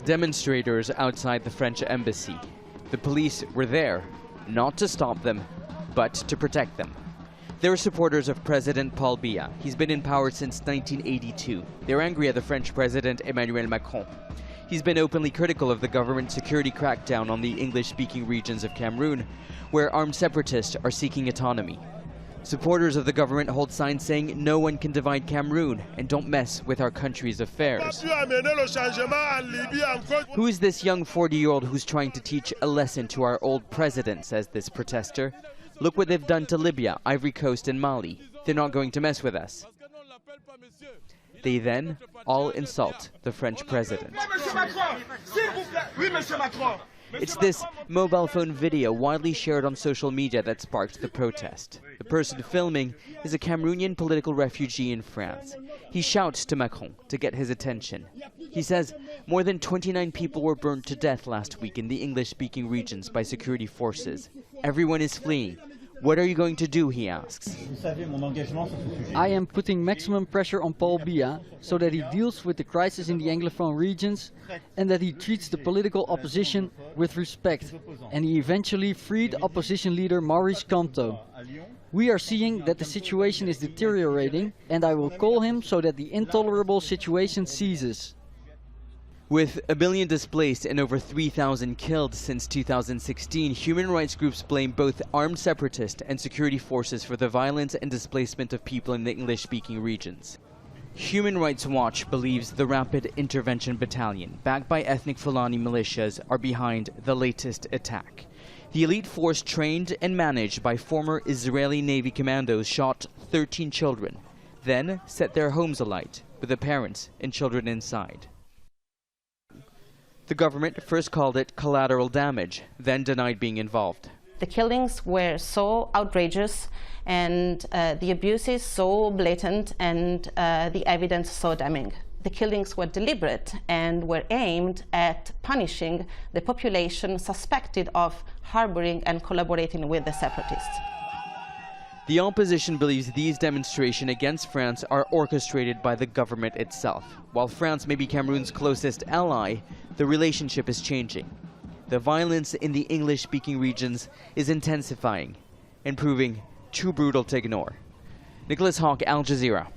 demonstrators outside the French embassy. The police were there, not to stop them, but to protect them. They're supporters of President Paul Biya. He's been in power since 1982. They're angry at the French President Emmanuel Macron. He's been openly critical of the government security crackdown on the English-speaking regions of Cameroon, where armed separatists are seeking autonomy. Supporters of the government hold signs saying no one can divide Cameroon and don't mess with our country's affairs. Who is this young 40-year-old who's trying to teach a lesson to our old president, says this protester. Look what they've done to Libya, Ivory Coast and Mali. They're not going to mess with us. They then all insult the French president. It's this mobile phone video widely shared on social media that sparked the protest. The person filming is a Cameroonian political refugee in France. He shouts to Macron to get his attention. He says more than 29 people were burned to death last week in the English-speaking regions by security forces. Everyone is fleeing. What are you going to do, he asks. I am putting maximum pressure on Paul Biya so that he deals with the crisis in the anglophone regions and that he treats the political opposition with respect, and he eventually freed opposition leader Maurice Kamto. We are seeing that the situation is deteriorating, and I will call him so that the intolerable situation ceases. With 1 billion displaced and over 3,000 killed since 2016, human rights groups blame both armed separatists and security forces for the violence and displacement of people in the English-speaking regions. Human Rights Watch believes the Rapid Intervention Battalion, backed by ethnic Fulani militias, are behind the latest attack. The elite force, trained and managed by former Israeli Navy commandos, shot 13 children, then set their homes alight with the parents and children inside. The government first called it collateral damage, then denied being involved. The killings were so outrageous and the abuses so blatant and the evidence so damning. The killings were deliberate and were aimed at punishing the population suspected of harboring and collaborating with the separatists. The opposition believes these demonstrations against France are orchestrated by the government itself. While France may be Cameroon's closest ally, the relationship is changing. The violence in the English-speaking regions is intensifying and proving too brutal to ignore. Nicolas, Haque, Al Jazeera.